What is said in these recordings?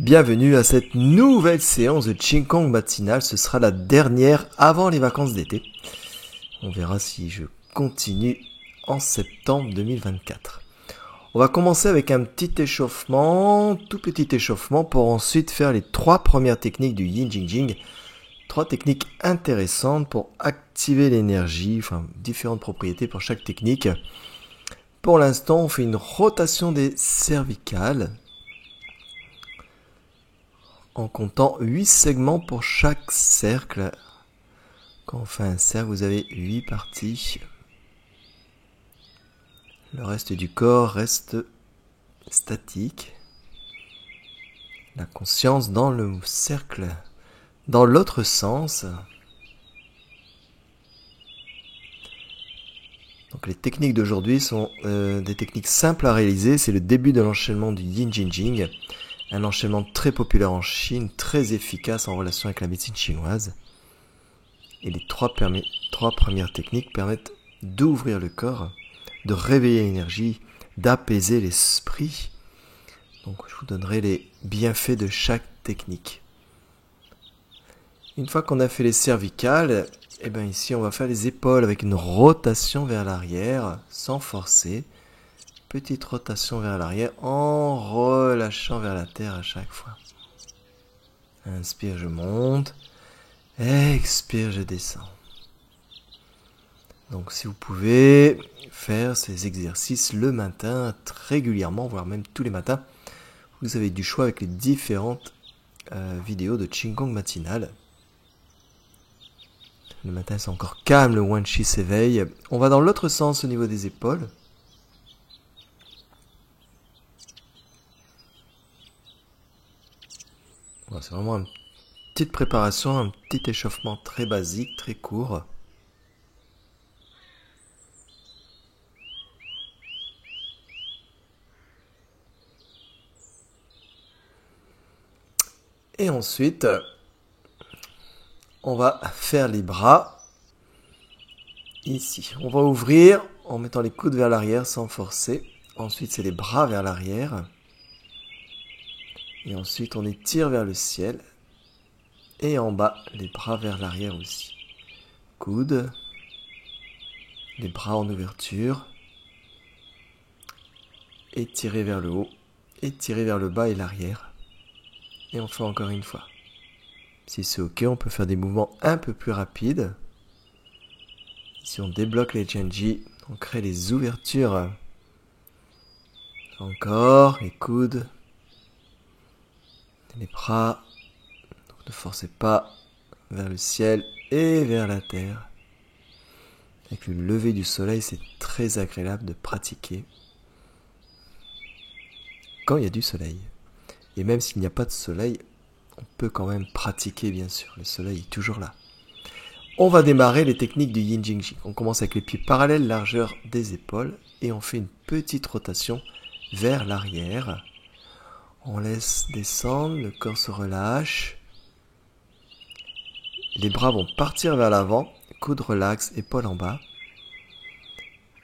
Bienvenue à cette nouvelle séance de Qigong matinale. Ce sera la dernière avant les vacances d'été. On verra si je continue en septembre 2024. On va commencer avec un petit échauffement, tout petit échauffement, pour ensuite faire les 3 premières techniques du Yin Jing Jing. 3 techniques intéressantes pour activer l'énergie, enfin différentes propriétés pour chaque technique. Pour l'instant, on fait une rotation des cervicales en comptant 8 segments pour chaque cercle. Quand on fait un cercle, vous avez 8 parties. Le reste du corps reste statique. La conscience dans le cercle. Dans l'autre sens. Donc les techniques d'aujourd'hui sont des techniques simples à réaliser. C'est le début de l'enchaînement du Yin Jing Jing. Un enchaînement très populaire en Chine, très efficace en relation avec la médecine chinoise. Et les 3 premières techniques permettent d'ouvrir le corps, de réveiller l'énergie, d'apaiser l'esprit. Donc je vous donnerai les bienfaits de chaque technique. Une fois qu'on a fait les cervicales, ici on va faire les épaules avec une rotation vers l'arrière, sans forcer. Petite rotation vers l'arrière en relâchant vers la terre à chaque fois. Inspire, je monte. Expire, je descends. Donc si vous pouvez faire ces exercices le matin régulièrement, voire même tous les matins, vous avez du choix avec les différentes vidéos de Qigong matinale. Le matin c'est encore calme, le Wen Chi s'éveille. On va dans l'autre sens au niveau des épaules. C'est vraiment une petite préparation, un petit échauffement très basique, très court. Et ensuite, on va faire les bras ici. On va ouvrir en mettant les coudes vers l'arrière sans forcer. Ensuite, c'est les bras vers l'arrière. Et ensuite, on étire vers le ciel. Et en bas, les bras vers l'arrière aussi. Coudes. Les bras en ouverture. Étirer vers le haut. Étirer vers le bas et l'arrière. Et on fait encore une fois. Si c'est ok, on peut faire des mouvements un peu plus rapides. Si on débloque les Genji, on crée les ouvertures. Encore, les coudes. Les bras, donc ne forcez pas vers le ciel et vers la terre. Avec le lever du soleil, c'est très agréable de pratiquer quand il y a du soleil. Et même s'il n'y a pas de soleil, on peut quand même pratiquer bien sûr. Le soleil est toujours là. On va démarrer les techniques du Yin Jing Jing. On commence avec les pieds parallèles, largeur des épaules, et on fait une petite rotation vers l'arrière. On laisse descendre, le corps se relâche. Les bras vont partir vers l'avant, coude relax, épaules en bas.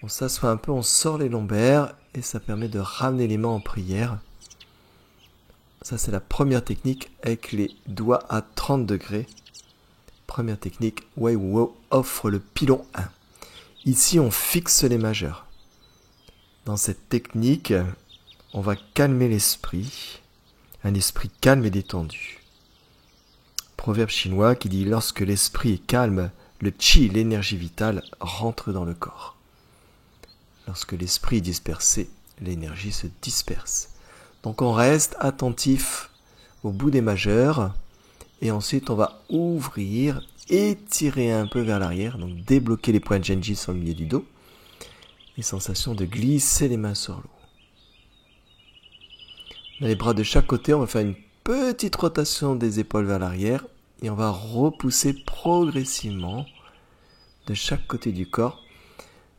On s'assoit un peu, on sort les lombaires et ça permet de ramener les mains en prière. Ça c'est la première technique avec les doigts à 30 degrés. Première technique, Wei Wu offre le pilon 1. Ici on fixe les majeurs. Dans cette technique, on va calmer l'esprit, un esprit calme et détendu. Proverbe chinois qui dit « Lorsque l'esprit est calme, le qi, l'énergie vitale, rentre dans le corps. Lorsque l'esprit est dispersé, l'énergie se disperse. » Donc on reste attentif au bout des majeurs et ensuite on va ouvrir, étirer un peu vers l'arrière, donc débloquer les points de Genji sur le milieu du dos et sensation de glisser les mains sur l'eau. On a les bras de chaque côté, on va faire une petite rotation des épaules vers l'arrière et on va repousser progressivement de chaque côté du corps.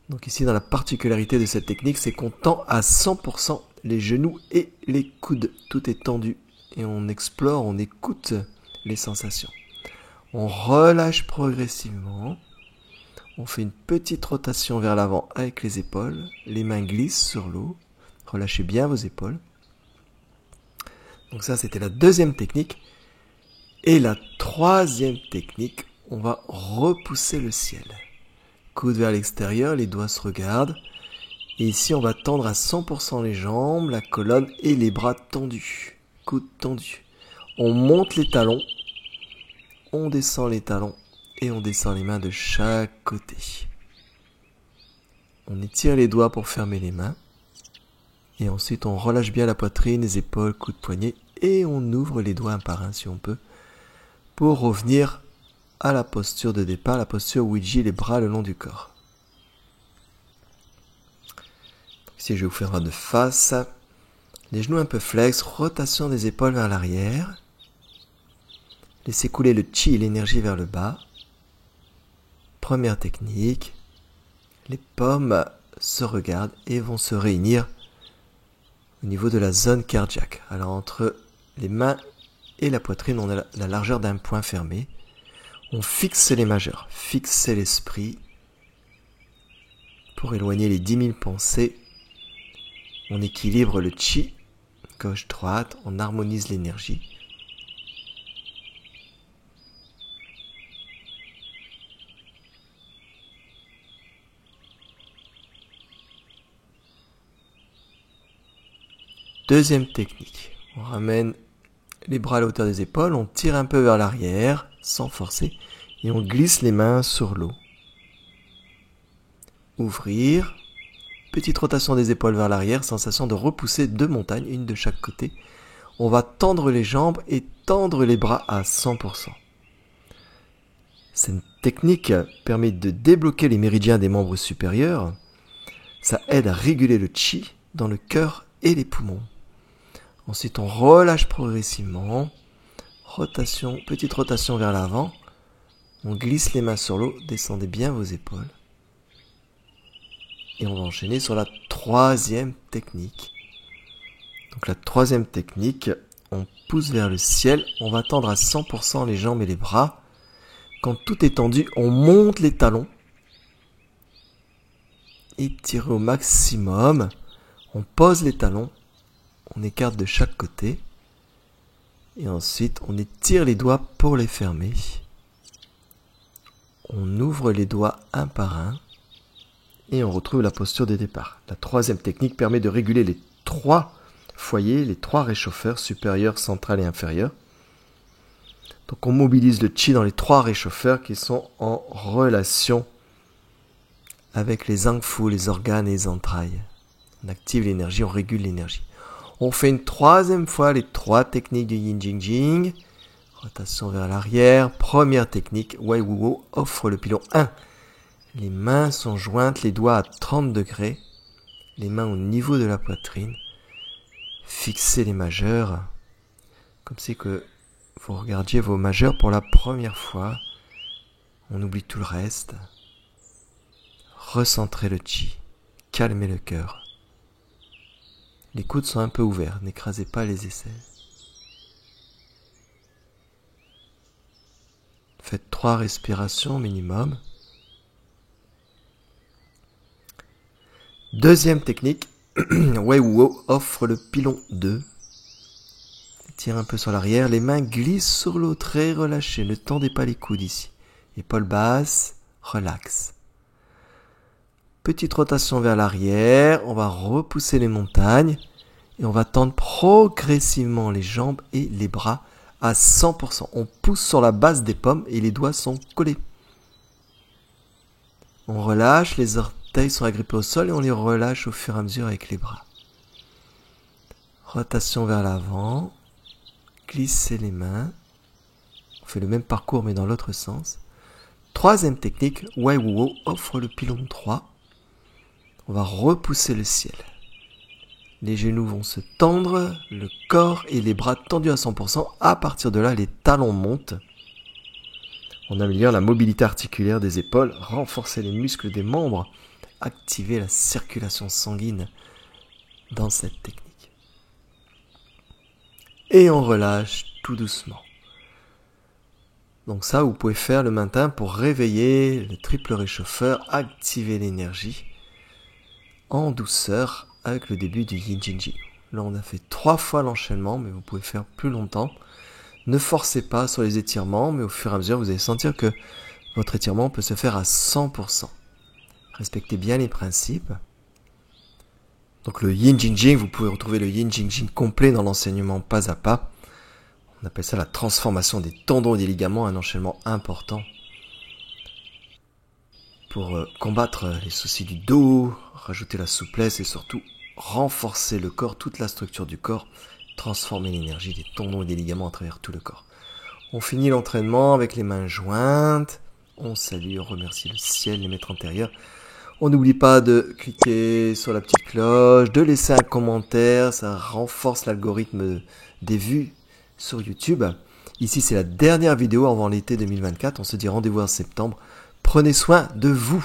Donc ici, dans la particularité de cette technique, c'est qu'on tend à 100% les genoux et les coudes. Tout est tendu et on explore, on écoute les sensations. On relâche progressivement. On fait une petite rotation vers l'avant avec les épaules. Les mains glissent sur l'eau. Relâchez bien vos épaules. Donc ça, c'était la deuxième technique. Et la troisième technique, on va repousser le ciel. Coude vers l'extérieur, les doigts se regardent. Et ici, on va tendre à 100% les jambes, la colonne et les bras tendus. Coude tendu. On monte les talons, on descend les talons et on descend les mains de chaque côté. On étire les doigts pour fermer les mains. Et ensuite, on relâche bien la poitrine, les épaules, coudes, poignets. Et on ouvre les doigts un par un si on peut. Pour revenir à la posture de départ, la posture Ouija, les bras le long du corps. Ici, je vais vous faire de face. Les genoux un peu flex, rotation des épaules vers l'arrière. Laissez couler le chi et l'énergie vers le bas. Première technique. Les paumes se regardent et vont se réunir au niveau de la zone cardiaque. Alors entre les mains et la poitrine, on a la largeur d'un point fermé. On fixe les majeurs, fixez l'esprit pour éloigner les 10 000 pensées. On équilibre le chi, gauche-droite, on harmonise l'énergie. Deuxième technique, on ramène les bras à la hauteur des épaules, on tire un peu vers l'arrière, sans forcer, et on glisse les mains sur l'eau. Ouvrir, petite rotation des épaules vers l'arrière, sensation de repousser deux montagnes, une de chaque côté. On va tendre les jambes et tendre les bras à 100%. Cette technique permet de débloquer les méridiens des membres supérieurs. Ça aide à réguler le chi dans le cœur et les poumons. Ensuite, on relâche progressivement. Rotation, petite rotation vers l'avant. On glisse les mains sur l'eau. Descendez bien vos épaules. Et on va enchaîner sur la troisième technique. Donc la troisième technique, on pousse vers le ciel. On va tendre à 100% les jambes et les bras. Quand tout est tendu, on monte les talons. Étirez au maximum. On pose les talons. On écarte de chaque côté. Et ensuite, on étire les doigts pour les fermer. On ouvre les doigts un par un. Et on retrouve la posture de départ. La troisième technique permet de réguler les trois foyers, les trois réchauffeurs, supérieur, central et inférieur. Donc on mobilise le chi dans les trois réchauffeurs qui sont en relation avec les angfu, les organes et les entrailles. On active l'énergie, on régule l'énergie. On fait une troisième fois les trois techniques du Yin Jing Jing. Rotation vers l'arrière. Première technique, Wai Wu Wu, offre le pilon 1. Les mains sont jointes, les doigts à 30 degrés. Les mains au niveau de la poitrine. Fixez les majeurs. Comme si que vous regardiez vos majeurs pour la première fois. On oublie tout le reste. Recentrez le chi. Calmez le cœur. Les coudes sont un peu ouverts, n'écrasez pas les aisselles. Faites 3 respirations minimum. Deuxième technique, Wai Wu Wu offre le pilon 2. Tire un peu sur l'arrière, les mains glissent sur l'eau, très relâchées, ne tendez pas les coudes ici. Épaules basses, relax. Petite rotation vers l'arrière, on va repousser les montagnes et on va tendre progressivement les jambes et les bras à 100%. On pousse sur la base des paumes et les doigts sont collés. On relâche, les orteils sont agrippés au sol et on les relâche au fur et à mesure avec les bras. Rotation vers l'avant, glissez les mains. On fait le même parcours mais dans l'autre sens. Troisième technique, Wai Wu Wu offre le pilon 3. On va repousser le ciel. Les genoux vont se tendre, le corps et les bras tendus à 100%. À partir de là, les talons montent. On améliore la mobilité articulaire des épaules, renforcer les muscles des membres, activer la circulation sanguine dans cette technique. Et on relâche tout doucement. Donc ça, vous pouvez faire le matin pour réveiller le triple réchauffeur, activer l'énergie en douceur avec le début du Yin Jing Jing. Là, on a fait 3 fois l'enchaînement, mais vous pouvez faire plus longtemps. Ne forcez pas sur les étirements, mais au fur et à mesure, vous allez sentir que votre étirement peut se faire à 100%. Respectez bien les principes. Donc le Yin Jing Jing, vous pouvez retrouver le Yin Jing Jing complet dans l'enseignement pas à pas. On appelle ça la transformation des tendons et des ligaments, un enchaînement important pour combattre les soucis du dos, rajouter la souplesse et surtout renforcer le corps, toute la structure du corps, transformer l'énergie des tendons et des ligaments à travers tout le corps. On finit l'entraînement avec les mains jointes, on salue, on remercie le ciel, les maîtres antérieurs. On n'oublie pas de cliquer sur la petite cloche, de laisser un commentaire, ça renforce l'algorithme des vues sur YouTube. Ici, c'est la dernière vidéo avant l'été 2024, on se dit rendez-vous en septembre. Prenez soin de vous.